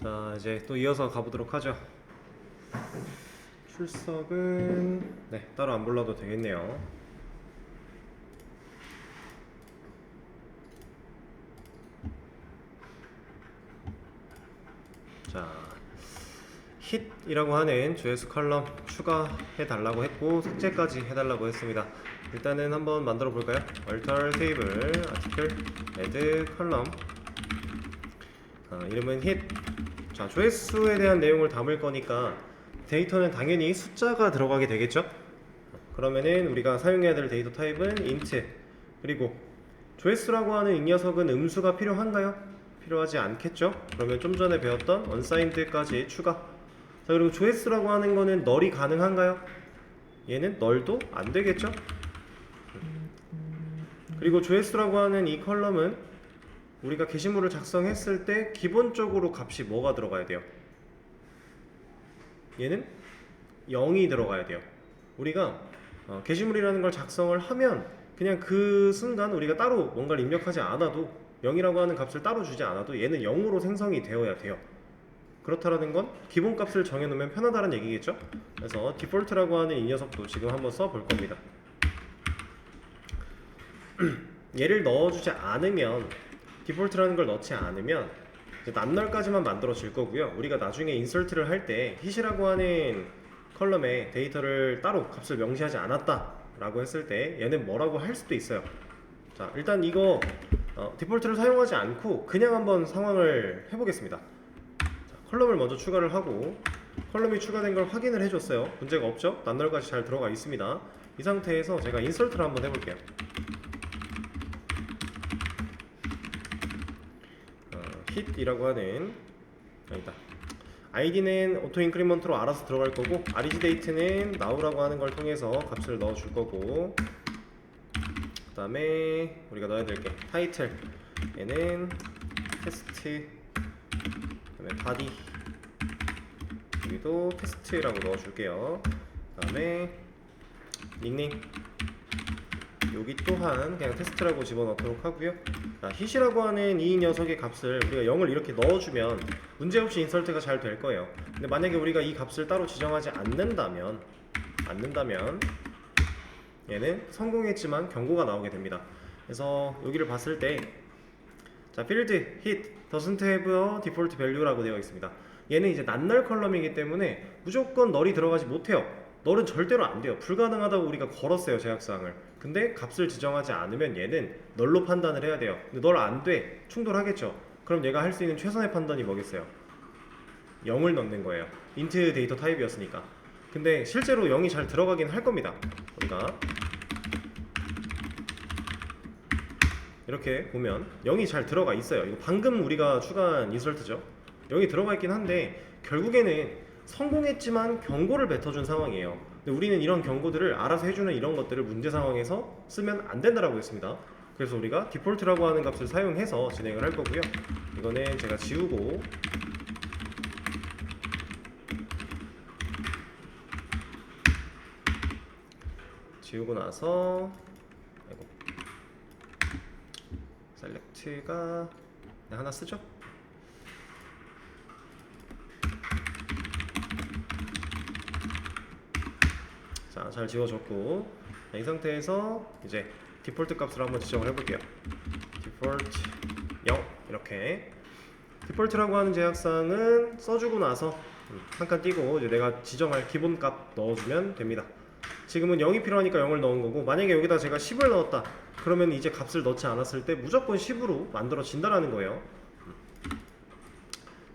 자, 이제 또 이어서 가보도록 하죠. 출석은 따로 안 불러도 되겠네요. 자, hit이라고 하는 조회수 컬럼 추가해 달라고 했고 삭제까지 해달라고 했습니다. 일단은 한번 만들어 볼까요? alter table article add column. 이름은 hit. 자, 조회수에 대한 내용을 담을 거니까 데이터는 당연히 숫자가 들어가게 되겠죠? 그러면은 우리가 사용해야 될 데이터 타입은 int. 그리고 조회수라고 하는 이 녀석은 음수가 필요한가요? 필요하지 않겠죠? 그러면 좀 전에 배웠던 unsigned까지 추가. 자, 그리고 조회수라고 하는 거는 널이 가능한가요? 얘는 널도 안 되겠죠? 그리고 조회수라고 하는 이 컬럼은 우리가 게시물을 작성했을 때 기본적으로 값이 뭐가 들어가야 돼요? 얘는 0이 들어가야 돼요. 우리가 게시물이라는 걸 작성을 하면 그냥 그 순간 우리가 따로 뭔가를 입력하지 않아도 0이라고 하는 값을 따로 주지 않아도 얘는 0으로 생성이 되어야 돼요. 그렇다라는 건 기본값을 정해놓으면 편하다는 얘기겠죠? 그래서 디폴트라고 하는 이 녀석도 지금 한번 써볼 겁니다. 얘를 넣어주지 않으면, 디폴트라는 걸 넣지 않으면 낱널까지만 만들어질 거고요. 우리가 나중에 인설트를 할 때 hit이라고 하는 컬럼에 데이터를 따로 값을 명시하지 않았다 라고 했을 때 얘는 뭐라고 할 수도 있어요. 자, 일단 이거 디폴트를 사용하지 않고 그냥 한번 상황을 해보겠습니다. 자, 컬럼을 먼저 추가를 하고 컬럼이 추가된 걸 확인을 해줬어요. 문제가 없죠? 낱널까지 잘 들어가 있습니다. 이 상태에서 제가 인설트를 한번 해볼게요. hit이라고 하는 id는 오토 인크리먼트로 알아서 들어갈 거고 REGDate는 now라고 하는 걸 통해서 값을 넣어 줄 거고, 그 다음에 우리가 넣어야 될 게 타이틀, 얘는 테스트, 그 다음에 body, 여기도 테스트라고 넣어 줄게요. 그 다음에 닉네임, 여기 또한 그냥 테스트라고 집어넣도록 하고요. 자, hit이라고 하는 이 녀석의 값을 우리가 0을 이렇게 넣어주면 문제없이 인설트가 잘 될 거예요. 근데 만약에 우리가 이 값을 따로 지정하지 않는다면 얘는 성공했지만 경고가 나오게 됩니다. 그래서 여기를 봤을 때 자, field hit doesn't have a default value라고 되어 있습니다. 얘는 이제 낱널 컬럼이기 때문에 무조건 널이 들어가지 못해요. 널은 절대로 안 돼요. 불가능하다고 우리가 걸었어요, 제약사항을. 근데 값을 지정하지 않으면 얘는 널로 판단을 해야 돼요. 근데 널 안 돼. 충돌하겠죠. 그럼 얘가 할 수 있는 최선의 판단이 뭐겠어요? 0을 넣는 거예요. 인트 데이터 타입이었으니까. 근데 실제로 0이 잘 들어가긴 할 겁니다. 우리가 이렇게 보면 0이 잘 들어가 있어요. 이거 방금 우리가 추가한 인설트죠. 0이 들어가 있긴 한데 결국에는 성공했지만 경고를 뱉어준 상황이에요. 근데 우리는 이런 경고들을 알아서 해주는 이런 것들을 문제 상황에서 쓰면 안 된다라고 했습니다. 그래서 우리가 디폴트라고 하는 값을 사용해서 진행을 할 거고요. 이거는 제가 지우고 나서 셀렉트가 하나 쓰죠. 자, 잘 지워졌고, 이 상태에서 이제 디폴트 값을 한번 지정을 해볼게요. 디폴트 0 이렇게. 디폴트라고 하는 제약사항은 써주고 나서 한 칸 띄고 이제 내가 지정할 기본값 넣어주면 됩니다. 지금은 0이 필요하니까 0을 넣은 거고, 만약에 여기다 제가 10을 넣었다 그러면 이제 값을 넣지 않았을 때 무조건 10으로 만들어진다라는 거예요.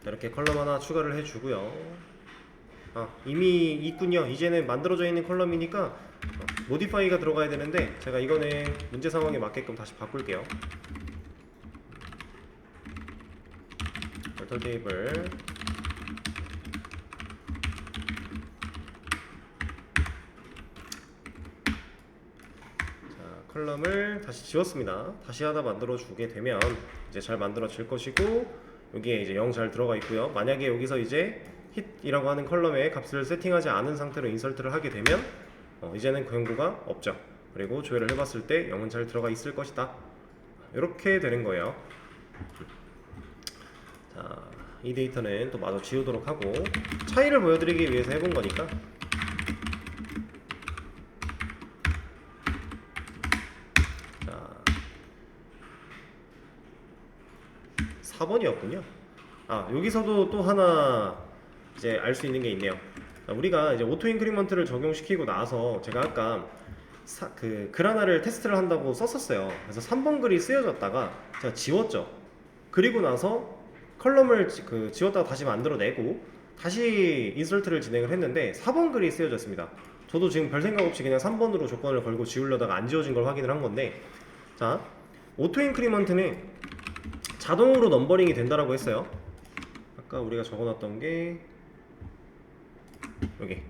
이렇게 컬럼 하나 추가를 해주고요. 이미 있군요. 이제는 만들어져 있는 컬럼이니까 모디파이가 들어가야 되는데 제가 이거는 문제 상황에 맞게끔 다시 바꿀게요. alter table 컬럼을 다시 지웠습니다. 다시 하나 만들어 주게 되면 이제 잘 만들어질 것이고, 여기에 이제 0 잘 들어가 있고요. 만약에 여기서 이제 hit이라고 하는 컬럼에 값을 세팅하지 않은 상태로 인설트를 하게 되면 이제는 경고가 없죠. 그리고 조회를 해봤을 때 0은 잘 들어가 있을 것이다. 이렇게 되는 거예요. 자, 이 데이터는 또 마저 지우도록 하고, 차이를 보여드리기 위해서 해본 거니까. 자, 4번이었군요. 여기서도 또 하나 이제 알 수 있는 게 있네요. 우리가 이제 오토 인크리먼트를 적용시키고 나서 제가 아까 그라나를 테스트를 한다고 썼었어요. 그래서 3번 글이 쓰여졌다가 제가 지웠죠. 그리고 나서 컬럼을 지웠다가 다시 만들어내고 다시 인설트를 진행을 했는데 4번 글이 쓰여졌습니다. 저도 지금 별 생각 없이 그냥 3번으로 조건을 걸고 지우려다가 안 지워진 걸 확인을 한 건데, 자, 오토 인크리먼트는 자동으로 넘버링이 된다라고 했어요. 아까 우리가 적어놨던 게 여기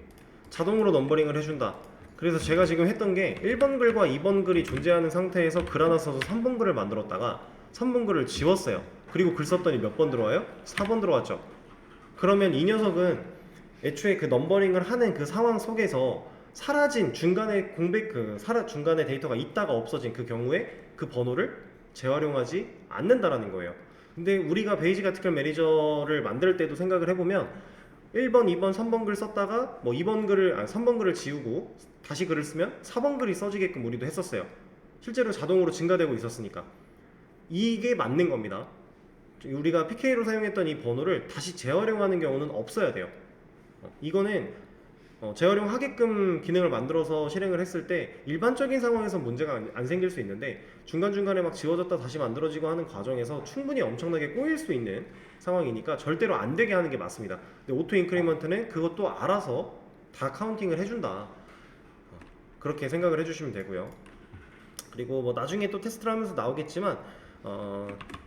자동으로 넘버링을 해준다. 그래서 제가 지금 했던 게 1번 글과 2번 글이 존재하는 상태에서 글 하나 써서 3번 글을 만들었다가 3번 글을 지웠어요. 그리고 글 썼더니 몇 번 들어와요? 4번 들어왔죠. 그러면 이 녀석은 애초에 그 넘버링을 하는 그 상황 속에서 사라진 중간에 중간에 데이터가 있다가 없어진 그 경우에 그 번호를 재활용하지 않는다라는 거예요. 근데 우리가 베이직 아티클 매니저를 만들 때도 생각을 해보면 1번, 2번, 3번 글 썼다가 뭐 3번 글을 지우고 다시 글을 쓰면 4번 글이 써지게끔 우리도 했었어요. 실제로 자동으로 증가되고 있었으니까. 이게 맞는 겁니다. 우리가 PK로 사용했던 이 번호를 다시 재활용하는 경우는 없어야 돼요. 이거는 재활용하게끔 기능을 만들어서 실행을 했을 때 일반적인 상황에서 문제가 안 생길 수 있는데 중간중간에 막 지워졌다 다시 만들어지고 하는 과정에서 충분히 엄청나게 꼬일 수 있는 상황이니까 절대로 안 되게 하는 게 맞습니다. 근데 오토 인크리먼트는 그것도 알아서 다 카운팅을 해준다. 그렇게 생각을 해주시면 되고요. 그리고 뭐 나중에 또 테스트를 하면서 나오겠지만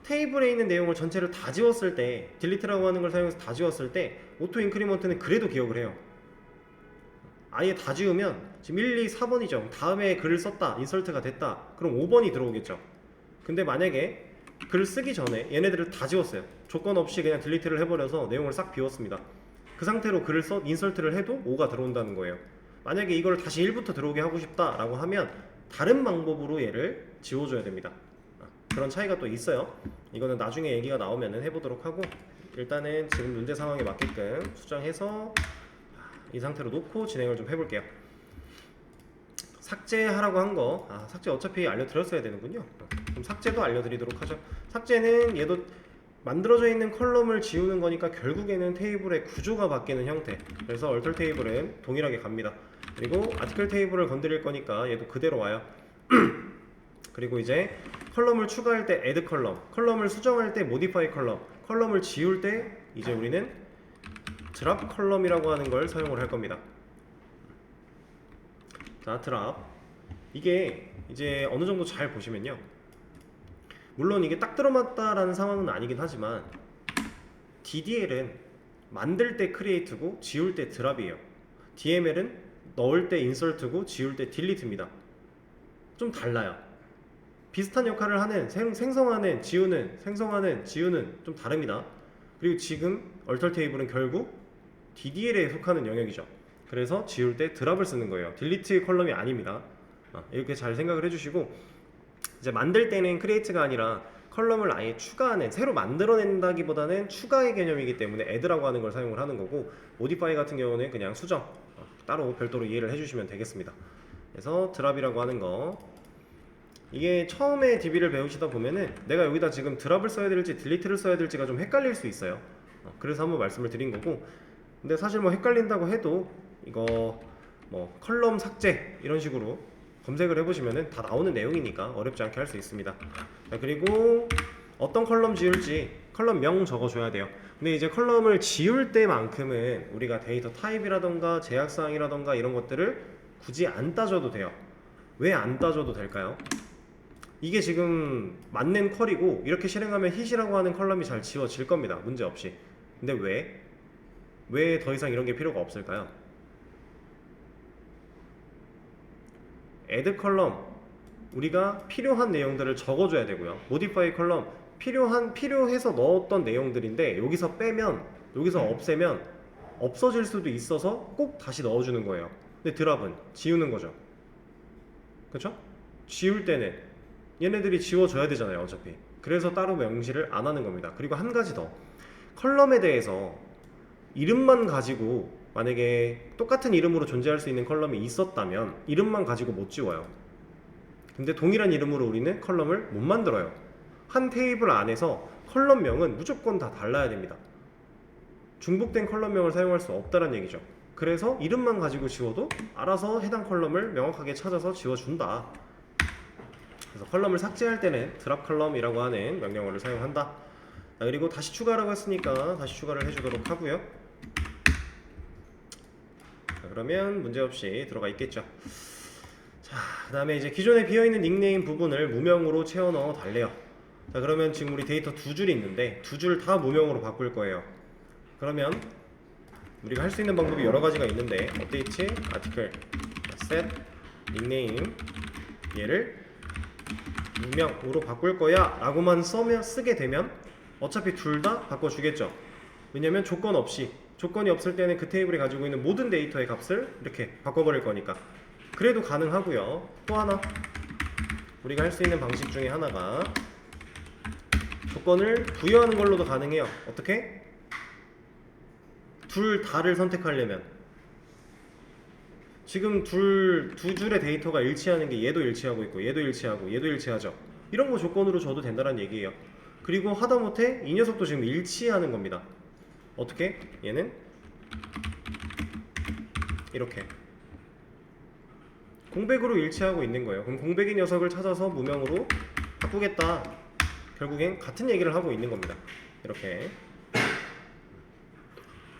테이블에 있는 내용을 전체를 다 지웠을 때, 딜리트라고 하는 걸 사용해서 다 지웠을 때 오토 인크리먼트는 그래도 기억을 해요. 아예 다 지우면 지금 1, 2, 4번이죠. 다음에 글을 썼다, 인설트가 됐다, 그럼 5번이 들어오겠죠. 근데 만약에 글을 쓰기 전에 얘네들을 다 지웠어요. 조건 없이 그냥 딜리트를 해버려서 내용을 싹 비웠습니다. 그 상태로 글을 인설트를 해도 5가 들어온다는 거예요. 만약에 이걸 다시 1부터 들어오게 하고 싶다라고 하면 다른 방법으로 얘를 지워줘야 됩니다. 그런 차이가 또 있어요. 이거는 나중에 얘기가 나오면 해보도록 하고, 일단은 지금 문제 상황에 맞게끔 수정해서 이 상태로 놓고 진행을 좀 해볼게요. 삭제하라고 한 거, 삭제 어차피 알려드렸어야 되는군요. 그럼 삭제도 알려드리도록 하죠. 삭제는 얘도 만들어져 있는 컬럼을 지우는 거니까 결국에는 테이블의 구조가 바뀌는 형태. 그래서 얼터 테이블은 동일하게 갑니다. 그리고 아티클 테이블을 건드릴 거니까 얘도 그대로 와요. 그리고 이제 컬럼을 추가할 때 add 컬럼, 컬럼을 수정할 때 modify 컬럼, 컬럼을 지울 때 이제 우리는 드랍 컬럼이라고 하는 걸 사용을 할 겁니다. 자, 드랍. 이게 이제 어느 정도 잘 보시면요. 물론 이게 딱 들어맞다라는 상황은 아니긴 하지만 DDL은 만들 때 크리에이트고 지울 때 드랍이에요. DML은 넣을 때 인설트고 지울 때 딜리트입니다. 좀 달라요. 비슷한 역할을 하는 생성하는, 지우는, 생성하는, 지우는 좀 다릅니다. 그리고 지금 얼터 테이블은 결국 DDL에 속하는 영역이죠. 그래서 지울 때 드랍을 쓰는 거예요. 딜리트 컬럼이 아닙니다. 이렇게 잘 생각을 해주시고, 이제 만들 때는 크리에이트가 아니라 컬럼을 아예 추가하는, 새로 만들어낸다기보다는 추가의 개념이기 때문에 add라고 하는 걸 사용을 하는 거고, modify 같은 경우는 그냥 수정, 따로 별도로 이해를 해주시면 되겠습니다. 그래서 드랍이라고 하는 거, 이게 처음에 DB를 배우시다 보면은 내가 여기다 지금 드랍을 써야 될지 딜리트를 써야 될지가 좀 헷갈릴 수 있어요. 그래서 한번 말씀을 드린 거고, 근데 사실 뭐 헷갈린다고 해도 이거 뭐 컬럼 삭제 이런 식으로 검색을 해보시면은 다 나오는 내용이니까 어렵지 않게 할 수 있습니다. 자, 그리고 어떤 컬럼 지울지 컬럼명 적어줘야 돼요. 근데 이제 컬럼을 지울 때만큼은 우리가 데이터 타입이라던가 제약사항이라던가 이런 것들을 굳이 안 따져도 돼요. 왜 안 따져도 될까요? 이게 지금 맞는 컬이고 이렇게 실행하면 hit이라고 하는 컬럼이 잘 지워질 겁니다. 문제 없이. 근데 왜 더 이상 이런 게 필요가 없을까요? add 컬럼, 우리가 필요한 내용들을 적어줘야 되고요. modify 컬럼, 필요해서 넣었던 내용들인데 여기서 빼면, 여기서 없애면 없어질 수도 있어서 꼭 다시 넣어주는 거예요. 근데 드랍은 지우는 거죠. 그쵸? 지울 때는 얘네들이 지워져야 되잖아요, 어차피. 그래서 따로 명시를 안 하는 겁니다. 그리고 한 가지 더, 컬럼에 대해서 이름만 가지고 만약에 똑같은 이름으로 존재할 수 있는 컬럼이 있었다면 이름만 가지고 못 지워요. 근데 동일한 이름으로 우리는 컬럼을 못 만들어요. 한 테이블 안에서 컬럼명은 무조건 다 달라야 됩니다. 중복된 컬럼명을 사용할 수 없다는 얘기죠. 그래서 이름만 가지고 지워도 알아서 해당 컬럼을 명확하게 찾아서 지워준다. 그래서 컬럼을 삭제할 때는 드랍 컬럼이라고 하는 명령어를 사용한다. 자, 그리고 다시 추가라고 했으니까 다시 추가를 해주도록 하고요. 자, 그러면 문제없이 들어가 있겠죠. 자, 그 다음에 이제 기존에 비어있는 닉네임 부분을 무명으로 채워 넣어 달래요. 자, 그러면 지금 우리 데이터 두 줄이 있는데 두 줄 다 무명으로 바꿀 거예요. 그러면 우리가 할 수 있는 방법이 여러 가지가 있는데 업데이트, 아티클, set, 닉네임 얘를 무명으로 바꿀 거야 라고만 쓰게 되면 어차피 둘 다 바꿔주겠죠. 왜냐면 조건 없이, 조건이 없을 때는 그 테이블이 가지고 있는 모든 데이터의 값을 이렇게 바꿔버릴 거니까 그래도 가능하고요. 또 하나 우리가 할 수 있는 방식 중에 하나가 조건을 부여하는 걸로도 가능해요. 어떻게? 둘 다를 선택하려면 지금 두 줄의 데이터가 일치하는 게 얘도 일치하고 있고 얘도 일치하고 얘도 일치하죠. 이런 거 조건으로 줘도 된다는 얘기예요. 그리고 하다못해 이 녀석도 지금 일치하는 겁니다. 어떻게? 얘는 이렇게 공백으로 일치하고 있는 거예요. 그럼 공백인 녀석을 찾아서 무명으로 바꾸겠다. 결국엔 같은 얘기를 하고 있는 겁니다. 이렇게.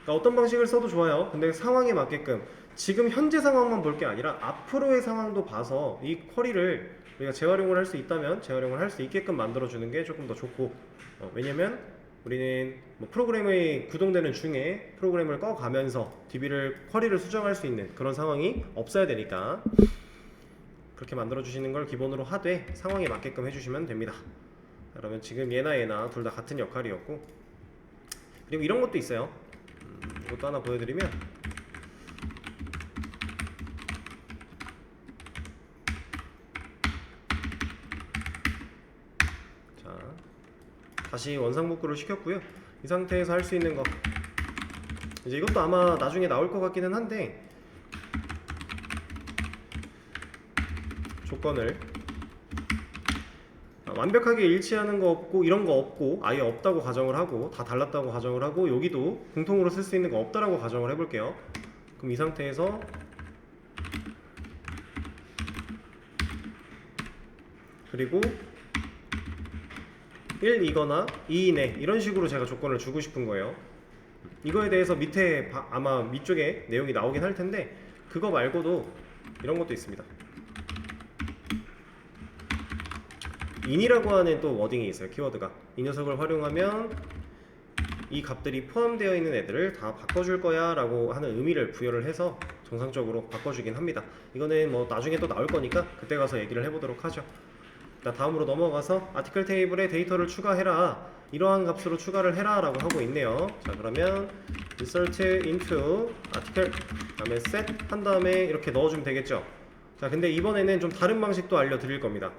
그러니까 어떤 방식을 써도 좋아요. 근데 상황에 맞게끔 지금 현재 상황만 볼 게 아니라 앞으로의 상황도 봐서 이 쿼리를 우리가 재활용을 할 수 있다면 재활용을 할 수 있게끔 만들어주는 게 조금 더 좋고, 왜냐면 우리는 뭐 프로그램의 구동되는 중에 프로그램을 꺼가면서 DB를 쿼리를 수정할 수 있는 그런 상황이 없어야 되니까 그렇게 만들어주시는 걸 기본으로 하되 상황에 맞게끔 해주시면 됩니다. 그러면 지금 얘나 둘 다 같은 역할이었고, 그리고 이런 것도 있어요. 이것도 하나 보여드리면 자, 다시 원상복구를 시켰고요. 이 상태에서 할 수 있는 거 이제 이것도 아마 나중에 나올 것 같기는 한데 조건을 완벽하게 일치하는 거 없고 이런 거 없고 아예 없다고 가정을 하고 다 달랐다고 가정을 하고 여기도 공통으로 쓸 수 있는 거 없다라고 가정을 해볼게요. 그럼 이 상태에서 그리고 1이거나 2이네 이런 식으로 제가 조건을 주고 싶은 거예요. 이거에 대해서 밑에 아마 밑쪽에 내용이 나오긴 할 텐데 그거 말고도 이런 것도 있습니다. in이라고 하는 또 워딩이 있어요. 키워드가 이 녀석을 활용하면 이 값들이 포함되어 있는 애들을 다 바꿔줄 거야 라고 하는 의미를 부여를 해서 정상적으로 바꿔주긴 합니다. 이거는 뭐 나중에 또 나올 거니까 그때 가서 얘기를 해보도록 하죠. 자, 다음으로 넘어가서 아티클 테이블에 데이터를 추가해라, 이러한 값으로 추가를 해라 라고 하고 있네요. 자, 그러면 insert into article 다음에 set 한 다음에 이렇게 넣어주면 되겠죠. 자, 근데 이번에는 좀 다른 방식도 알려드릴 겁니다.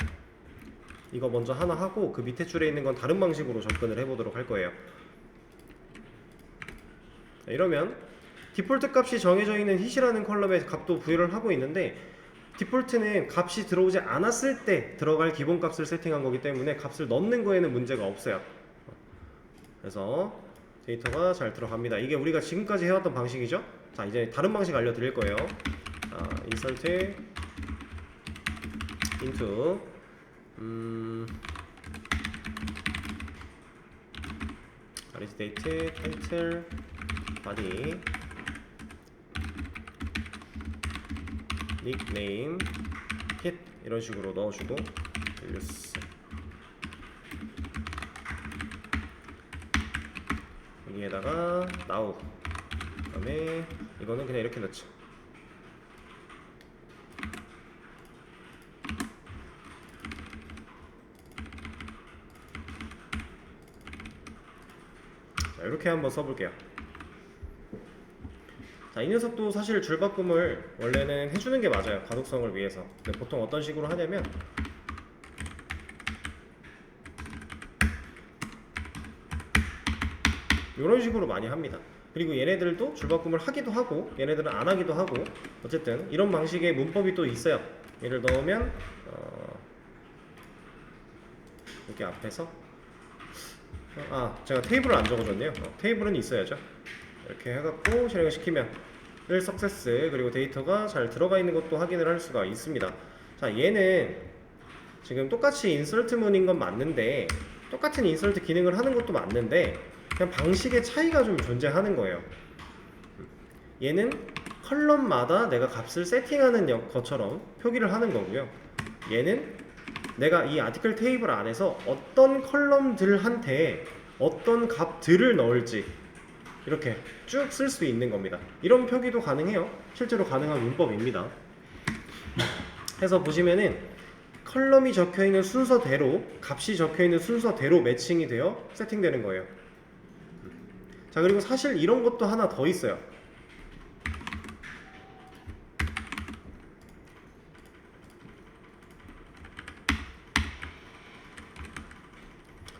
이거 먼저 하나 하고 그 밑에 줄에 있는 건 다른 방식으로 접근을 해보도록 할 거예요. 자, 이러면 디폴트 값이 정해져 있는 hit이라는 컬럼에 값도 부여를 하고 있는데 디폴트는 값이 들어오지 않았을 때 들어갈 기본 값을 세팅한 거기 때문에 값을 넣는 거에는 문제가 없어요. 그래서 데이터가 잘 들어갑니다. 이게 우리가 지금까지 해왔던 방식이죠. 자, 이제 다른 방식 알려드릴 거예요. insert into arrange date, title, body, nickname, hit 이런 식으로 넣어주고 values 여기에다가 now 그다음에 이거는 그냥 이렇게 넣죠. 자, 이렇게 한번 써볼게요. 자, 이 녀석도 사실 줄바꿈을 원래는 해주는 게 맞아요. 가독성을 위해서. 근데 보통 어떤 식으로 하냐면 이런 식으로 많이 합니다. 그리고 얘네들도 줄바꿈을 하기도 하고 얘네들은 안 하기도 하고 어쨌든 이런 방식의 문법이 또 있어요. 얘를 넣으면 여기 앞에서 제가 테이블을 안 적어줬네요. 테이블은 있어야죠. 이렇게 해갖고 실행을 시키면 1 석세스 그리고 데이터가 잘 들어가 있는 것도 확인을 할 수가 있습니다. 자, 얘는 지금 똑같이 인설트문인 건 맞는데 똑같은 인설트 기능을 하는 것도 맞는데 그냥 방식의 차이가 좀 존재하는 거예요. 얘는 컬럼마다 내가 값을 세팅하는 것처럼 표기를 하는 거고요. 얘는 내가 이 아티클 테이블 안에서 어떤 컬럼들한테 어떤 값들을 넣을지 이렇게 쭉 쓸 수 있는 겁니다. 이런 표기도 가능해요. 실제로 가능한 문법입니다. 해서 보시면은 컬럼이 적혀있는 순서대로 값이 적혀있는 순서대로 매칭이 되어 세팅되는 거예요. 자, 그리고 사실 이런 것도 하나 더 있어요.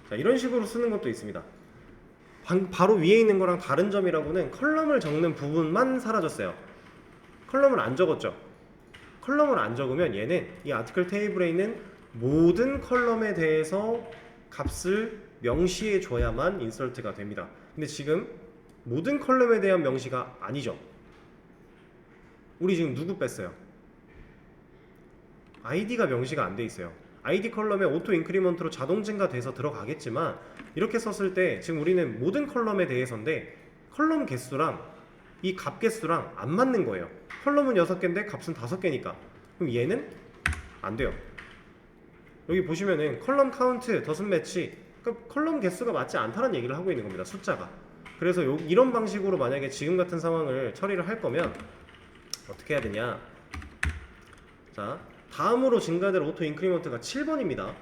자, 이런 식으로 쓰는 것도 있습니다. 바로 위에 있는 거랑 다른 점이라고는 컬럼을 적는 부분만 사라졌어요. 컬럼을 안 적었죠. 컬럼을 안 적으면 얘는 이 아티클 테이블에 있는 모든 컬럼에 대해서 값을 명시해 줘야만 인설트가 됩니다. 근데 지금 모든 컬럼에 대한 명시가 아니죠. 우리 지금 누구 뺐어요? 아이디가 명시가 안 돼 있어요. 아이디 컬럼에 오토 인크리먼트로 자동 증가돼서 들어가겠지만 이렇게 썼을 때 지금 우리는 모든 컬럼에 대해서인데 컬럼 개수랑 이 값 개수랑 안 맞는 거예요. 컬럼은 6개인데 값은 5개니까 그럼 얘는 안 돼요. 여기 보시면은 컬럼 카운트 더슨 매치 그러니까 컬럼 개수가 맞지 않다는 얘기를 하고 있는 겁니다. 숫자가. 그래서 이런 방식으로 만약에 지금 같은 상황을 처리를 할 거면 어떻게 해야 되냐. 자, 다음으로 증가될 오토 인크리먼트가 7번입니다.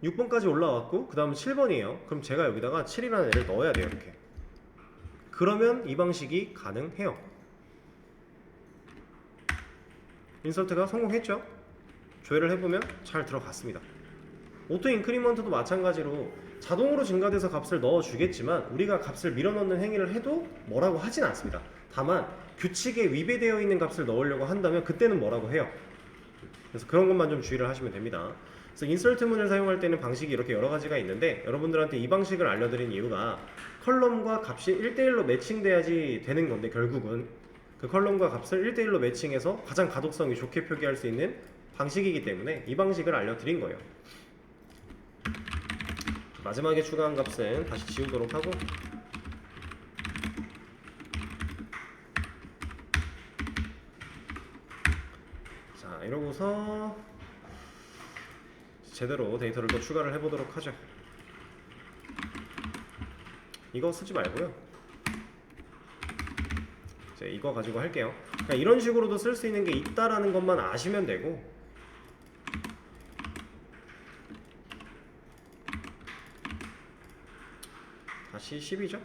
6번까지 올라왔고 그 다음 7번이에요. 그럼 제가 여기다가 7이라는 애를 넣어야 돼요. 이렇게. 그러면 이 방식이 가능해요. 인설트가 성공했죠. 조회를 해보면 잘 들어갔습니다. 오토 인크리먼트도 마찬가지로 자동으로 증가돼서 값을 넣어주겠지만 우리가 값을 밀어넣는 행위를 해도 뭐라고 하진 않습니다. 다만 규칙에 위배되어 있는 값을 넣으려고 한다면 그때는 뭐라고 해요. 그래서 그런 것만 좀 주의를 하시면 됩니다. 그래서 인설트문을 사용할 때는 방식이 이렇게 여러 가지가 있는데 여러분들한테 이 방식을 알려드린 이유가 컬럼과 값이 1대1로 매칭돼야지 되는 건데 결국은 그 컬럼과 값을 1대1로 매칭해서 가장 가독성이 좋게 표기할 수 있는 방식이기 때문에 이 방식을 알려드린 거예요. 마지막에 추가한 값은 다시 지우도록 하고 자, 이러고서 제대로 데이터를 또 추가를 해보도록 하죠. 이거 쓰지 말고요. 이제 이거 가지고 할게요. 그러니까 이런 식으로도 쓸 수 있는 게 있다라는 것만 아시면 되고 다시 10이죠. 자,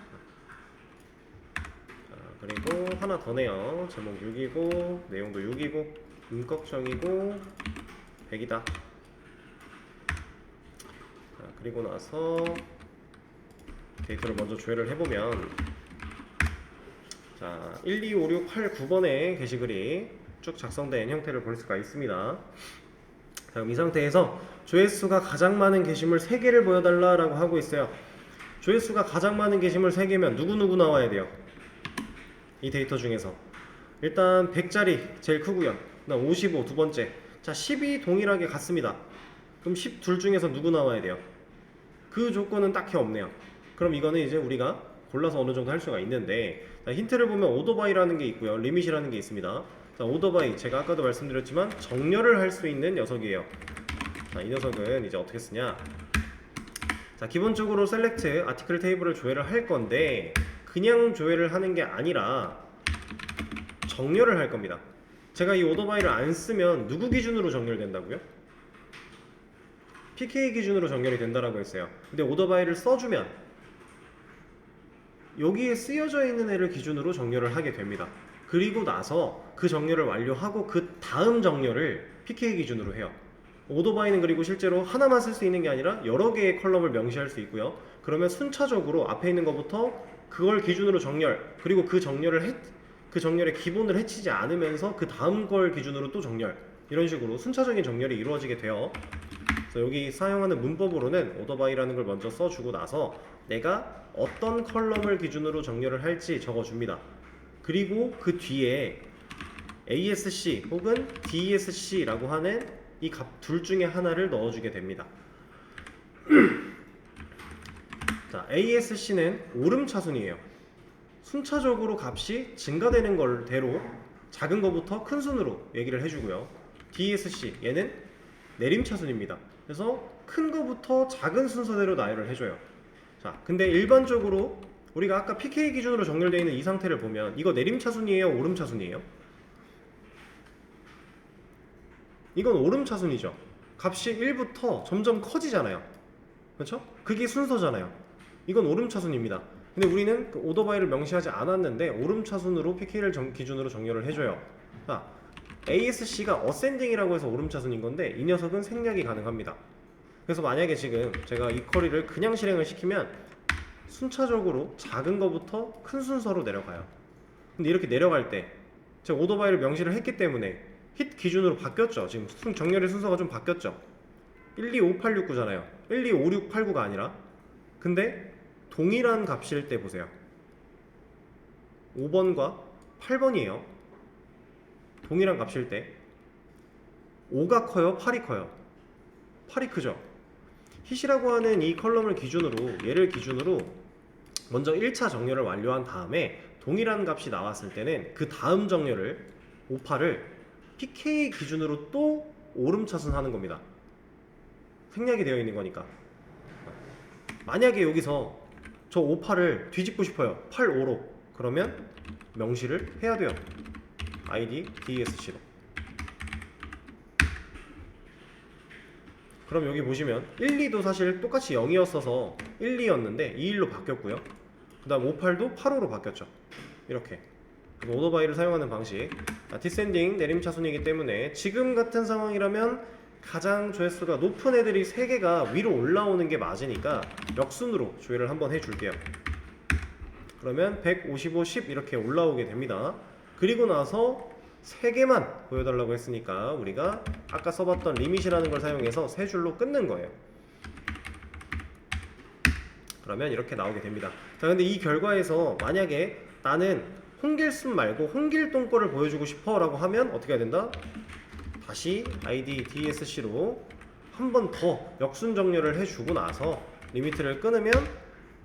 그리고 하나 더 내요. 제목 6이고 내용도 6이고 음꺽정이고 100이다. 자, 그리고 나서 데이터를 먼저 조회를 해보면 자 1, 2, 5, 6, 8, 9번의 게시글이 쭉 작성된 형태를 볼 수가 있습니다. 다음 이 상태에서 조회수가 가장 많은 게시물 3개를 보여달라 라고 하고 있어요. 조회수가 가장 많은 게시물 3개면 누구누구 나와야 돼요? 이 데이터 중에서 일단 100짜리 제일 크고요. 그다음 55 두 번째. 자 10이 동일하게 같습니다. 그럼 10 둘 중에서 누구 나와야 돼요? 그 조건은 딱히 없네요. 그럼 이거는 이제 우리가 골라서 어느 정도 할 수가 있는데 자, 힌트를 보면 오더바이라는 게 있고요. 리밋이라는 게 있습니다. 자, 오더바이 제가 아까도 말씀드렸지만 정렬을 할 수 있는 녀석이에요. 자, 이 녀석은 이제 어떻게 쓰냐. 자, 기본적으로 셀렉트 아티클 테이블을 조회를 할 건데 그냥 조회를 하는 게 아니라 정렬을 할 겁니다. 제가 이 오더바이를 안 쓰면 누구 기준으로 정렬된다고요? PK 기준으로 정렬이 된다라고 했어요. 근데 오더바이를 써주면 여기에 쓰여져 있는 애를 기준으로 정렬을 하게 됩니다. 그리고 나서 그 정렬을 완료하고 그 다음 정렬을 PK 기준으로 해요. 오더바이는 그리고 실제로 하나만 쓸 수 있는 게 아니라 여러 개의 컬럼을 명시할 수 있고요. 그러면 순차적으로 앞에 있는 것부터 그걸 기준으로 정렬, 그리고 그 정렬의 기본을 해치지 않으면서 그 다음 걸 기준으로 또 정렬, 이런 식으로 순차적인 정렬이 이루어지게 돼요. 그래서 여기 사용하는 문법으로는 오더바이라는 걸 먼저 써주고 나서 내가 어떤 컬럼을 기준으로 정렬을 할지 적어줍니다. 그리고 그 뒤에 ASC 혹은 DSC라고 하는 이 값 둘 중에 하나를 넣어주게 됩니다. 자, ASC는 오름차순이에요. 순차적으로 값이 증가되는 걸 대로 작은 거부터 큰 순으로 얘기를 해주고요. DSC 얘는 내림차순입니다. 그래서 큰 거부터 작은 순서대로 나열을 해줘요. 자, 근데 일반적으로 우리가 아까 PK 기준으로 정렬되어 있는 이 상태를 보면 이거 내림차순이에요, 오름차순이에요? 이건 오름차순이죠. 값이 1부터 점점 커지잖아요. 그렇죠? 그게 순서잖아요. 이건 오름차순입니다. 근데 우리는 그 오더바이를 명시하지 않았는데 오름차순으로 PK를 기준으로 정렬을 해줘요. 자, ASC가 어센딩이라고 해서 오름차순인 건데 이 녀석은 생략이 가능합니다. 그래서 만약에 지금 제가 이 쿼리를 그냥 실행을 시키면 순차적으로 작은 거부터 큰 순서로 내려가요. 근데 이렇게 내려갈 때 제가 오더바이를 명시를 했기 때문에 힛 기준으로 바뀌었죠. 지금 정렬의 순서가 좀 바뀌었죠. 125869잖아요 125689가 아니라. 근데 동일한 값일 때 보세요. 5번과 8번이에요. 동일한 값일 때 5가 커요, 8이 커요? 8이 크죠. 힛이라고 하는 이 컬럼을 기준으로, 얘를 기준으로 먼저 1차 정렬을 완료한 다음에 동일한 값이 나왔을 때는 그 다음 정렬을 58을 PK 기준으로 또 오름차순 하는 겁니다. 생략이 되어 있는 거니까. 만약에 여기서 저 58을 뒤집고 싶어요, 85로. 그러면 명시를 해야 돼요. ID DSC로. 그럼 여기 보시면 1, 2도 사실 똑같이 0이었어서 1, 2였는데 2, 1로 바뀌었고요. 그 다음 58도 8호로 바뀌었죠. 이렇게 오더바이를 사용하는 방식. 디센딩 내림차순이기 때문에 지금 같은 상황이라면 가장 조회수가 높은 애들이 3개가 위로 올라오는 게 맞으니까 역순으로 조회를 한번 해줄게요. 그러면 155, 10 이렇게 올라오게 됩니다. 그리고 나서 3개만 보여달라고 했으니까 우리가 아까 써봤던 리밋이라는 걸 사용해서 3줄로 끊는 거예요. 그러면 이렇게 나오게 됩니다. 자, 근데 이 결과에서 만약에 나는 홍길순 말고 홍길동 거를 보여주고 싶어 라고 하면 어떻게 해야 된다? 다시 ID DSC로 한 번 더 역순 정렬을 해주고 나서 리미트를 끊으면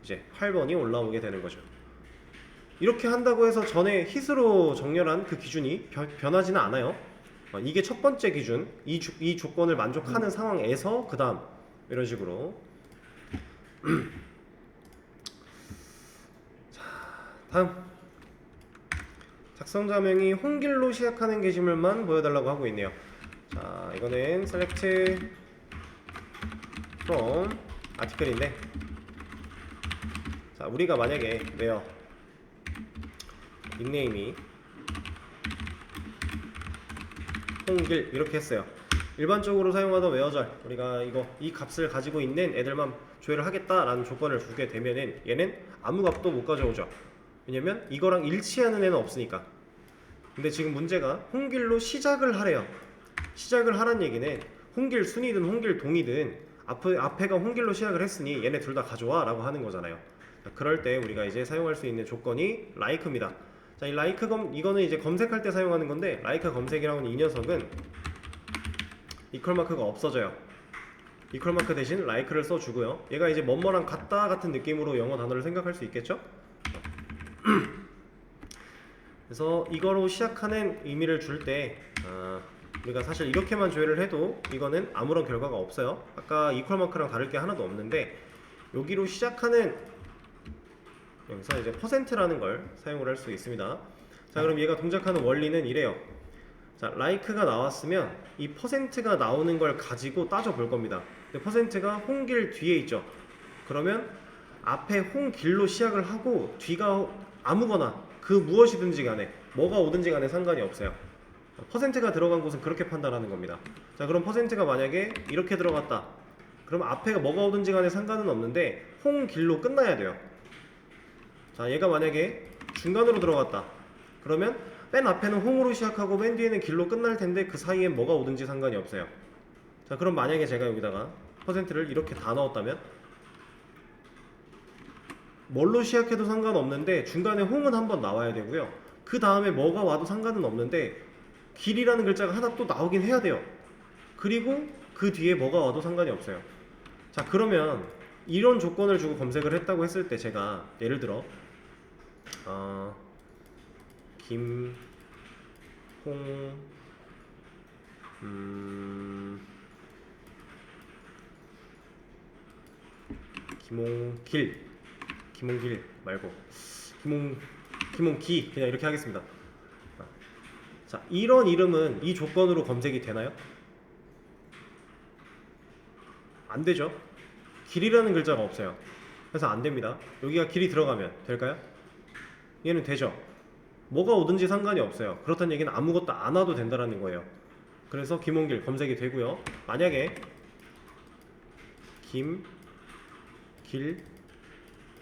이제 8번이 올라오게 되는 거죠. 이렇게 한다고 해서 전에 힛으로 정렬한 그 기준이 변하지는 않아요. 이게 첫 번째 기준, 이 조건을 만족하는 상황에서 그 다음 이런 식으로. 자, 다음 작성자명이 홍길로 시작하는 게시물만 보여달라고 하고 있네요. 자, 이거는 select from article인데, 자, 우리가 만약에 where 닉네임이 홍길 이렇게 했어요. 일반적으로 사용하던 where절, 우리가 이 값을 가지고 있는 애들만 조회를 하겠다라는 조건을 주게 되면은 얘는 아무 값도 못 가져오죠. 왜냐면 이거랑 일치하는 애는 없으니까. 근데 지금 문제가 홍길로 시작을 하래요. 시작을 하란 얘기는 홍길 순이든 홍길 동이든 앞에가 홍길로 시작을 했으니 얘네 둘 다 가져와 라고 하는 거잖아요. 자, 그럴 때 우리가 이제 사용할 수 있는 조건이 like입니다. 자, 이 like 이거는 이제 검색할 때 사용하는 건데, like 검색이라고 하는 이 녀석은 이퀄 마크가 없어져요. 이퀄 마크 대신 like를 써주고요. 얘가 이제 뭐뭐랑 같다 같은 느낌으로 영어 단어를 생각할 수 있겠죠? 그래서 이거로 시작하는 의미를 줄 때 우리가 사실 이렇게만 조회를 해도 이거는 아무런 결과가 없어요. 아까 이퀄 마크랑 다를 게 하나도 없는데, 여기로 시작하는, 여기서 이제 %라는 걸 사용을 할 수 있습니다. 자, 그럼 얘가 동작하는 원리는 이래요. 자, like가 나왔으면 이 %가 나오는 걸 가지고 따져 볼 겁니다. 근데 %가 홍길 뒤에 있죠. 그러면 앞에 홍길로 시작을 하고 뒤가 아무거나 그 무엇이든지 간에 뭐가 오든지 간에 상관이 없어요. %가 들어간 곳은 그렇게 판단하는 겁니다. 자, 그럼 %가 만약에 이렇게 들어갔다. 그럼 앞에가 뭐가 오든지 간에 상관은 없는데 홍길로 끝나야 돼요. 자, 얘가 만약에 중간으로 들어갔다. 그러면 맨 앞에는 홈으로 시작하고 맨 뒤에는 길로 끝날 텐데 그 사이엔 뭐가 오든지 상관이 없어요. 자, 그럼 만약에 제가 여기다가 퍼센트를 이렇게 다 넣었다면 뭘로 시작해도 상관없는데 중간에 홍은 한번 나와야 되고요. 그 다음에 뭐가 와도 상관은 없는데 길이라는 글자가 하나 또 나오긴 해야 돼요. 그리고 그 뒤에 뭐가 와도 상관이 없어요. 자, 그러면 이런 조건을 주고 검색을 했다고 했을 때 제가 예를 들어 김, 홍, 김홍길 말고 김홍기 그냥 이렇게 하겠습니다. 자, 이런 이름은 이 조건으로 검색이 되나요? 안 되죠. 길이라는 글자가 없어요. 그래서 안 됩니다. 여기가 길이 들어가면 될까요? 얘는 되죠. 뭐가 오든지 상관이 없어요. 그렇다는 얘기는 아무것도 안 와도 된다는 거예요. 그래서 김홍길 검색이 되고요. 만약에 김, 길,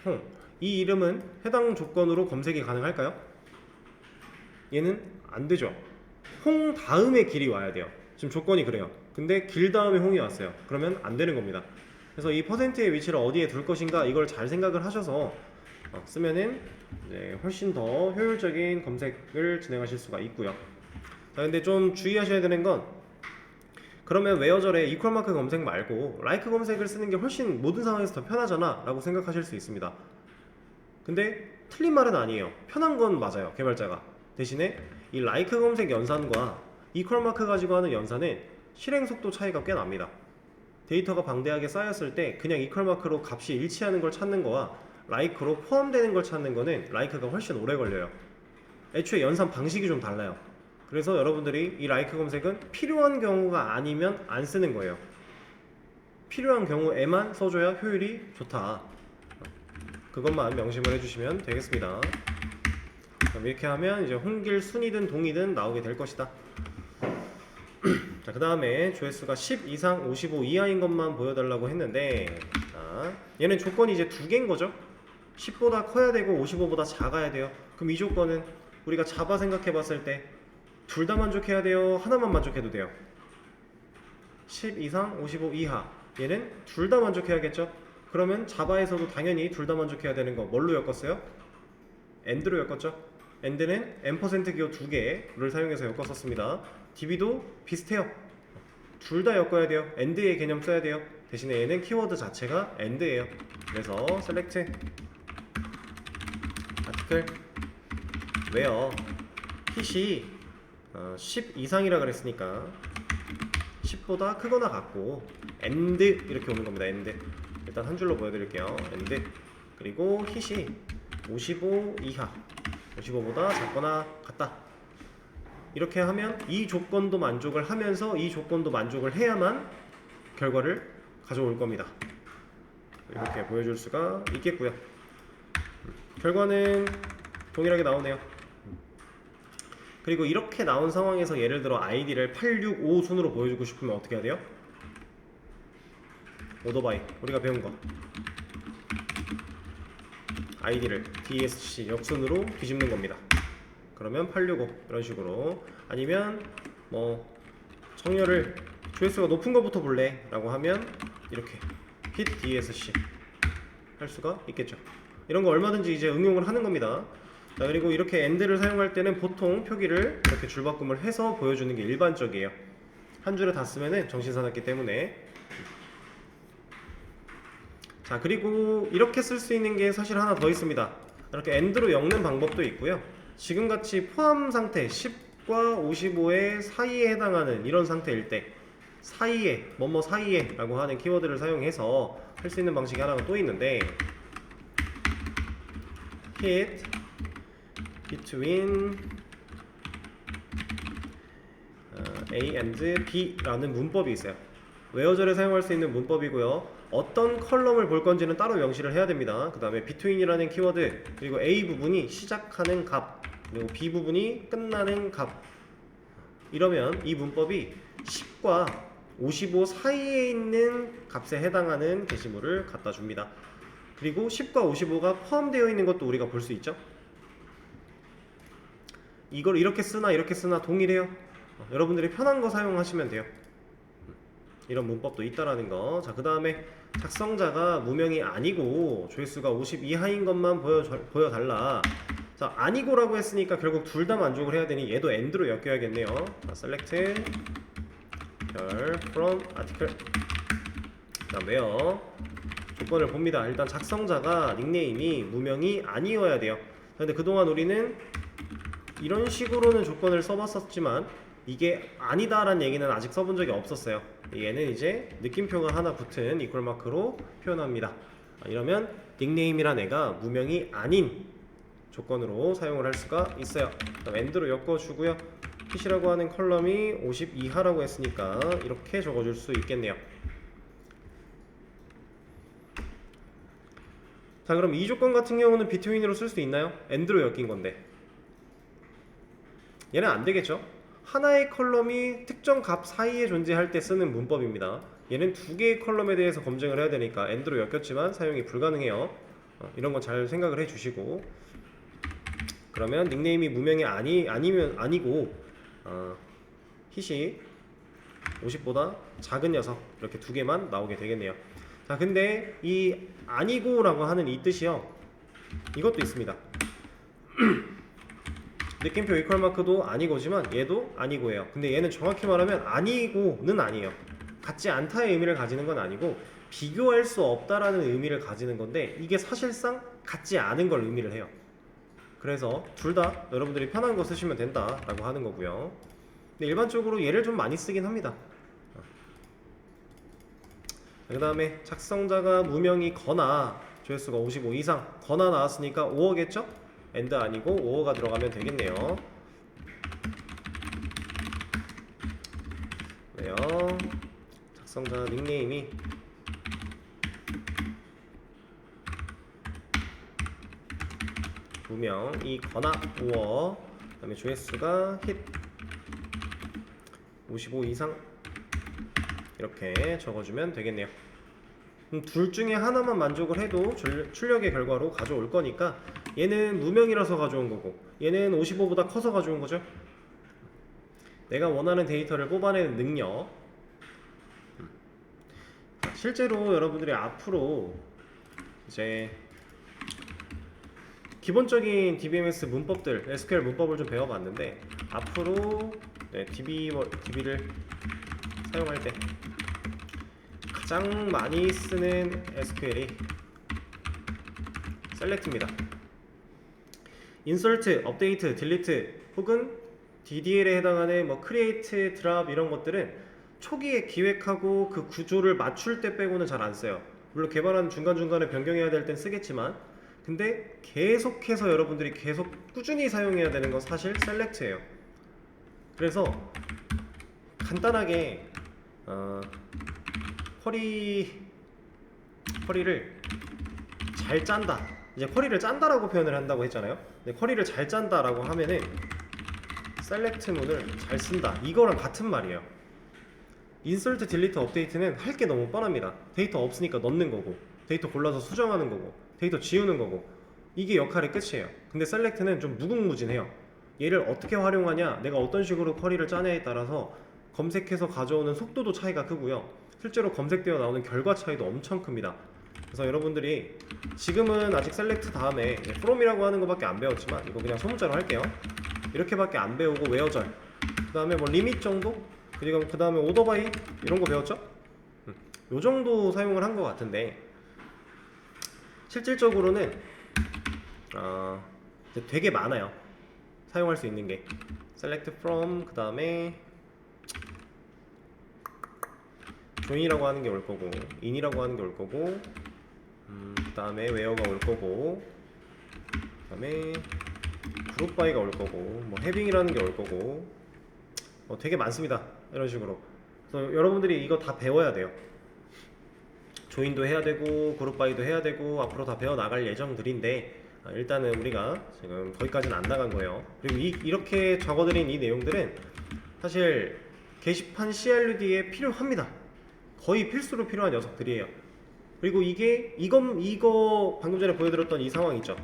홍, 이 이름은 해당 조건으로 검색이 가능할까요? 얘는 안 되죠. 홍 다음에 길이 와야 돼요. 지금 조건이 그래요. 근데 길 다음에 홍이 왔어요. 그러면 안 되는 겁니다. 그래서 이 퍼센트의 위치를 어디에 둘 것인가 이걸 잘 생각을 하셔서 쓰면은 이제 훨씬 더 효율적인 검색을 진행하실 수가 있고요. 자, 근데 좀 주의하셔야 되는 건 그러면 웨어절에 이퀄 마크 검색 말고 라이크 검색을 쓰는 게 훨씬 모든 상황에서 더 편하잖아 라고 생각하실 수 있습니다. 근데 틀린 말은 아니에요. 편한 건 맞아요, 개발자가. 대신에 이 라이크 검색 연산과 이퀄 마크 가지고 하는 연산은 실행 속도 차이가 꽤 납니다. 데이터가 방대하게 쌓였을 때 그냥 이퀄 마크로 값이 일치하는 걸 찾는 거와 라이크로 포함되는 걸 찾는 거는 라이크가 훨씬 오래 걸려요. 애초에 연산 방식이 좀 달라요. 그래서 여러분들이 이 라이크 검색은 필요한 경우가 아니면 안 쓰는 거예요. 필요한 경우에만 써줘야 효율이 좋다. 그것만 명심을 해주시면 되겠습니다. 그럼 이렇게 하면 이제 홍길 순이든 동이든 나오게 될 것이다. 자, 그 다음에 조회수가 10 이상 55 이하인 것만 보여달라고 했는데, 자, 얘는 조건이 이제 두 개인 거죠. 10보다 커야 되고 55보다 작아야 돼요. 그럼 이 조건은 우리가 자바 생각해 봤을 때 둘 다 만족해야 돼요? 하나만 만족해도 돼요? 10 이상 55 이하, 얘는 둘 다 만족해야겠죠. 그러면 자바에서도 당연히 둘 다 만족해야 되는 거 뭘로 엮었어요? AND로 엮었죠. AND는 n% 기호 두 개를 사용해서 엮었었습니다. DB도 비슷해요. 둘 다 엮어야 돼요. AND의 개념 써야 돼요. 대신에 얘는 키워드 자체가 AND예요. 그래서 select article where hit이 10 이상이라 그랬으니까 10보다 크거나 같고 AND 이렇게 오는 겁니다. AND 일단 한 줄로 보여드릴게요. AND 그리고 hit이 55 이하 55보다 작거나 같다. 이렇게 하면 이 조건도 만족을 하면서 이 조건도 만족을 해야만 결과를 가져올 겁니다. 이렇게 보여줄 수가 있겠고요. 결과는 동일하게 나오네요. 그리고 이렇게 나온 상황에서 예를 들어 아이디를 865 순으로 보여주고 싶으면 어떻게 해야 돼요? 오더바이 우리가 배운 거 아이디를 DSC 역순으로 뒤집는 겁니다. 그러면 865 이런 식으로. 아니면 뭐 정렬을 조회수가 높은 거부터 볼래 라고 하면 이렇게 hit DSC 할 수가 있겠죠. 이런 거 얼마든지 이제 응용을 하는 겁니다. 자, 그리고 이렇게 AND를 사용할 때는 보통 표기를 이렇게 줄바꿈을 해서 보여주는 게 일반적이에요. 한 줄에 다 쓰면은 정신사납기 때문에. 자, 그리고 이렇게 쓸 수 있는 게 사실 하나 더 있습니다. 이렇게 AND로 엮는 방법도 있고요. 지금같이 포함 상태 10과 55의 사이에 해당하는 이런 상태일 때 사이에 뭐뭐 사이에 라고 하는 키워드를 사용해서 할 수 있는 방식이 하나가 또 있는데 hit between A and B 라는 문법이 있어요. 웨어절에 사용할 수 있는 문법이고요. 어떤 컬럼을 볼 건지는 따로 명시를 해야 됩니다. 그 다음에 between이라는 키워드, 그리고 A 부분이 시작하는 값, 그리고 B 부분이 끝나는 값. 이러면 이 문법이 10과 55 사이에 있는 값에 해당하는 게시물을 갖다 줍니다. 그리고 10과 55가 포함되어 있는 것도 우리가 볼 수 있죠. 이걸 이렇게 쓰나 이렇게 쓰나 동일해요. 여러분들이 편한 거 사용하시면 돼요. 이런 문법도 있다라는 거. 자, 그 다음에 작성자가 무명이 아니고 조회수가 50 이하인 것만 보여달라. 자, 아니고라고 했으니까 결국 둘 다 만족을 해야 되니 얘도 and로 엮여야겠네요. 자, select from article. 자, 왜요? 조건을 봅니다. 일단 작성자가 닉네임이 무명이 아니어야 돼요. 근데 그동안 우리는 이런 식으로는 조건을 써봤었지만 이게 아니다라는 얘기는 아직 써본 적이 없었어요. 얘는 이제 느낌표가 하나 붙은 이퀄 마크로 표현합니다. 이러면 닉네임이란 애가 무명이 아닌 조건으로 사용을 할 수가 있어요. 그럼 end로 엮어주고요. hit이라고 하는 컬럼이 50 이하라고 했으니까 이렇게 적어줄 수 있겠네요. 자, 그럼 이 조건 같은 경우는 between으로 쓸 수 있나요? end로 엮인 건데 얘는 안 되겠죠? 하나의 컬럼이 특정 값 사이에 존재할 때 쓰는 문법입니다. 얘는 두 개의 컬럼에 대해서 검증을 해야 되니까 end로 엮였지만 사용이 불가능해요. 이런 거 잘 생각을 해주시고, 그러면 닉네임이 무명이 아니고 hit이 50보다 작은 녀석 이렇게 두 개만 나오게 되겠네요. 자, 근데 이 아니고라고 하는 이 뜻이요, 이것도 있습니다. 느낌표 이퀄 마크도 아니고지만 얘도 아니고예요. 근데 얘는 정확히 말하면 아니고는 아니에요. 같지 않다의 의미를 가지는 건 아니고 비교할 수 없다라는 의미를 가지는 건데, 이게 사실상 같지 않은 걸 의미를 해요. 그래서 둘 다 여러분들이 편한 거 쓰시면 된다라고 하는 거고요. 근데 일반적으로 얘를 좀 많이 쓰긴 합니다. 그 다음에 작성자가 무명이거나 조회수가 55 이상, 거나 나왔으니까 5어겠죠? and 아니고 5어가 들어가면 되겠네요. 왜요? 작성자 닉네임이 무명이거나 5어, 그 다음에 조회수가 hit 55 이상 이렇게 적어주면 되겠네요. 둘 중에 하나만 만족을 해도 출력의 결과로 가져올 거니까 얘는 무명이라서 가져온 거고 얘는 55보다 커서 가져온 거죠. 내가 원하는 데이터를 뽑아내는 능력. 실제로 여러분들이 앞으로 이제 기본적인 DBMS 문법들, SQL 문법을 좀 배워봤는데, 앞으로 DB를 사용할 때 가장 많이 쓰는 SQL이 select입니다. insert, update, delete 혹은 DDL에 해당하는 뭐 create, drop 이런 것들은 초기에 기획하고 그 구조를 맞출 때 빼고는 잘 안 써요. 물론 개발하는 중간중간에 변경해야 될 땐 쓰겠지만, 근데 계속해서 여러분들이 계속 꾸준히 사용해야 되는 건 사실 select예요. 그래서 간단하게 쿼리를 잘 짠다, 이제 쿼리를 짠다라고 표현을 한다고 했잖아요. 근데 쿼리를 잘 짠다라고 하면은 select 문을 잘 쓴다, 이거랑 같은 말이에요. insert, delete, update는 할 게 너무 뻔합니다. 데이터 없으니까 넣는 거고, 데이터 골라서 수정하는 거고, 데이터 지우는 거고, 이게 역할의 끝이에요. 근데 select는 좀 무궁무진해요. 얘를 어떻게 활용하냐, 내가 어떤 식으로 쿼리를 짜냐에 따라서 검색해서 가져오는 속도도 차이가 크고요, 실제로 검색되어 나오는 결과 차이도 엄청 큽니다. 그래서 여러분들이 지금은 아직 select 다음에 from이라고 하는 것밖에 안 배웠지만, 이거 그냥 소문자로 할게요. 이렇게밖에 안 배우고 where절, 그 다음에 뭐 리밋 정도, 그리고 그 다음에 order by 이런 거 배웠죠? 요 정도 사용을 한 것 같은데, 실질적으로는 되게 많아요. 사용할 수 있는 게 select from, 그 다음에 join이라고 하는 게 올 거고, in이라고 하는 게 올 거고, 그 다음에 where가 올 거고, 그 다음에 group by가 올 거고, 뭐 having이라는 게 올 거고, 되게 많습니다. 이런 식으로. 그래서 여러분들이 이거 다 배워야 돼요. 조인도 해야 되고 그룹 바이도 해야 되고 앞으로 다 배워 나갈 예정들인데, 일단은 우리가 지금 거기까지는 안 나간 거예요. 그리고 이렇게 적어드린 이 내용들은 사실 게시판 CRUD에 필요합니다. 거의 필수로 필요한 녀석들이에요. 그리고 이거 방금 전에 보여드렸던 이 상황 있죠.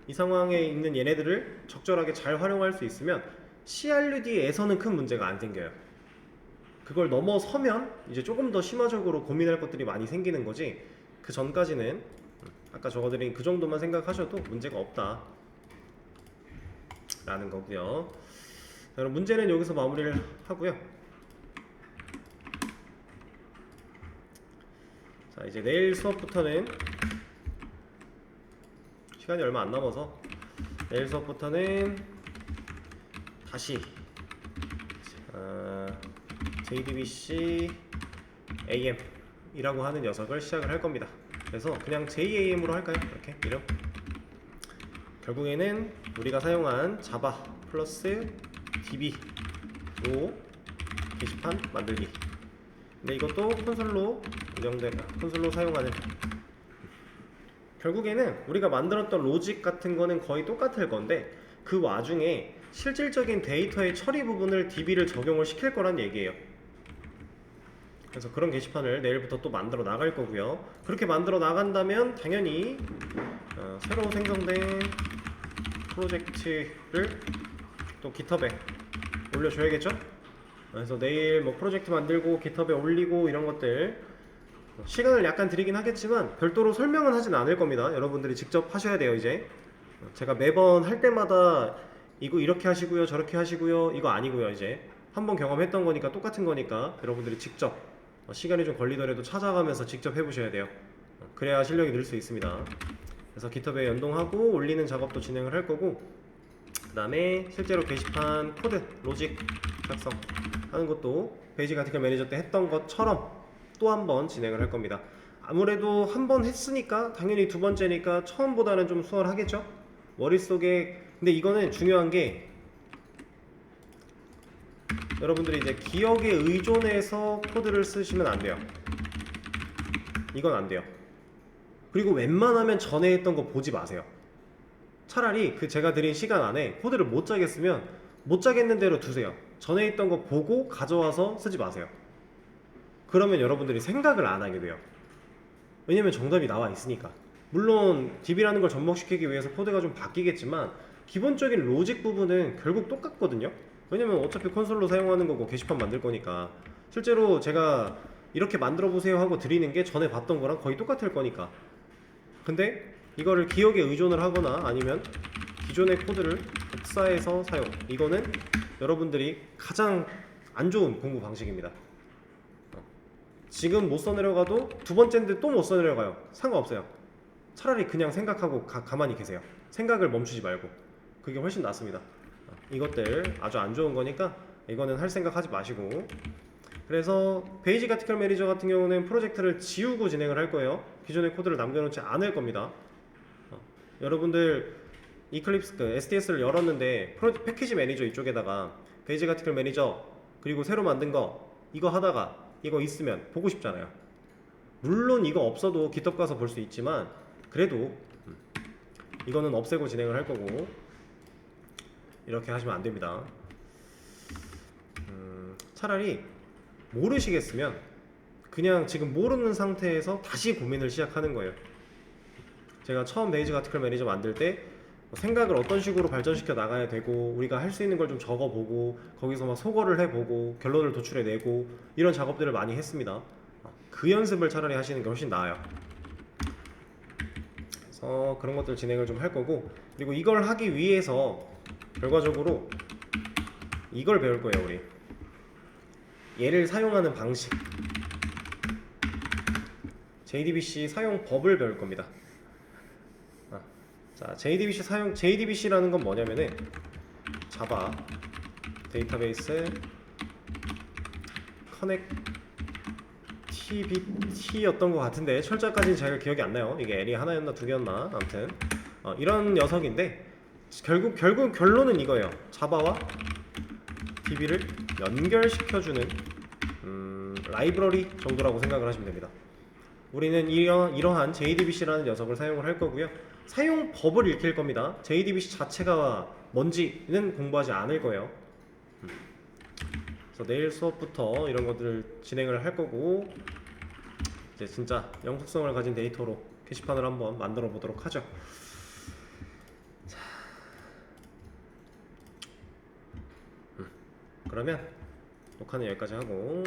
이 상황에 있는 얘네들을 적절하게 잘 활용할 수 있으면 CRUD에서는 큰 문제가 안 생겨요. 그걸 넘어서면 이제 조금 더 심화적으로 고민할 것들이 많이 생기는 거지, 그 전까지는 아까 적어드린 그 정도만 생각하셔도 문제가 없다 라는 거고요. 자, 그럼 문제는 여기서 마무리를 하고요. 자, 이제 내일 수업부터는 시간이 얼마 안 남아서 내일 수업부터는 다시 JDBC AM 이라고 하는 녀석을 시작을 할 겁니다. 그래서 그냥 JAM으로 할까요? 이렇게 이름. 결국에는 우리가 사용한 자바 플러스 DB로 게시판 만들기. 근데 이것도 콘솔로 사용하는, 결국에는 우리가 만들었던 로직 같은 거는 거의 똑같을 건데 그 와중에 실질적인 데이터의 처리 부분을 DB를 적용을 시킬 거란 얘기예요. 그래서 그런 게시판을 내일부터 또 만들어 나갈 거고요. 그렇게 만들어 나간다면 당연히 새로 생성된 프로젝트를 또 깃허브에 올려줘야겠죠? 그래서 내일 뭐 프로젝트 만들고 깃허브에 올리고 이런 것들 시간을 약간 드리긴 하겠지만 별도로 설명은 하진 않을 겁니다. 여러분들이 직접 하셔야 돼요. 이제 제가 매번 할 때마다 이거 이렇게 하시고요, 저렇게 하시고요, 이거 아니고요. 이제 한번 경험했던 거니까 똑같은 거니까 여러분들이 직접 시간이 좀 걸리더라도 찾아가면서 직접 해보셔야 돼요. 그래야 실력이 늘 수 있습니다. 그래서 깃허브에 연동하고 올리는 작업도 진행을 할 거고, 그 다음에 실제로 게시판 코드, 로직 작성하는 것도 베이직 아티클 매니저 때 했던 것처럼 또 한 번 진행을 할 겁니다. 아무래도 한 번 했으니까 당연히 두 번째니까 처음보다는 좀 수월하겠죠? 머릿속에. 근데 이거는 중요한 게 여러분들이 이제 기억에 의존해서 코드를 쓰시면 안 돼요. 이건 안 돼요. 그리고 웬만하면 전에 했던 거 보지 마세요. 차라리 그 제가 드린 시간 안에 코드를 못 짜겠으면 못 짜겠는 대로 두세요. 전에 했던 거 보고 가져와서 쓰지 마세요. 그러면 여러분들이 생각을 안 하게 돼요. 왜냐면 정답이 나와 있으니까. 물론 DB라는 걸 접목시키기 위해서 코드가 좀 바뀌겠지만 기본적인 로직 부분은 결국 똑같거든요. 왜냐면 어차피 콘솔로 사용하는 거고 게시판 만들 거니까. 실제로 제가 이렇게 만들어 보세요 하고 드리는 게 전에 봤던 거랑 거의 똑같을 거니까. 근데 이거를 기억에 의존을 하거나 아니면 기존의 코드를 복사해서 사용, 이거는 여러분들이 가장 안 좋은 공부 방식입니다. 지금 못 써내려가도 두 번째인데 또 못 써내려가요. 상관없어요. 차라리 그냥 생각하고 가만히 계세요. 생각을 멈추지 말고. 그게 훨씬 낫습니다. 이것들 아주 안 좋은 거니까 이거는 할 생각 하지 마시고. 그래서 베이직 아티클 매니저 같은 경우는 프로젝트를 지우고 진행을 할 거예요. 기존의 코드를 남겨놓지 않을 겁니다. 여러분들 이클립스 SDS를 열었는데 패키지 매니저 이쪽에다가 베이직 아티클 매니저 그리고 새로 만든 거 이거 하다가 이거 있으면 보고 싶잖아요. 물론 이거 없어도 깃허브 가서 볼 수 있지만 그래도 이거는 없애고 진행을 할 거고, 이렇게 하시면 안 됩니다. 차라리 모르시겠으면 그냥 지금 모르는 상태에서 다시 고민을 시작하는 거예요. 제가 처음 베이직 아티클 매니저 만들 때 생각을 어떤 식으로 발전시켜 나가야 되고 우리가 할 수 있는 걸 좀 적어보고 거기서 막 소거를 해보고 결론을 도출해내고 이런 작업들을 많이 했습니다. 그 연습을 차라리 하시는 게 훨씬 나아요. 그래서 그런 것들 진행을 좀 할 거고, 그리고 이걸 하기 위해서 결과적으로 이걸 배울 거예요. 우리 얘를 사용하는 방식, JDBC 사용법을 배울 겁니다. 자, JDBC라는 건 뭐냐면은 자바 데이터베이스 커넥티비티였던 것 같은데 철자까지는 잘 기억이 안 나요. 이게 L이 하나였나 두 개였나, 아무튼 이런 녀석인데 결국 결론은 이거예요. 자바와 DB를 연결시켜주는 라이브러리 정도라고 생각을 하시면 됩니다. 우리는 이러한 JDBC라는 녀석을 사용을 할 거고요. 사용법을 익힐 겁니다. JDBC 자체가 뭔지는 공부하지 않을 거예요. 그래서 내일 수업부터 이런 것들을 진행을 할 거고, 이제 진짜 영속성을 가진 데이터로 게시판을 한번 만들어 보도록 하죠. 자, 그러면 녹화는 여기까지 하고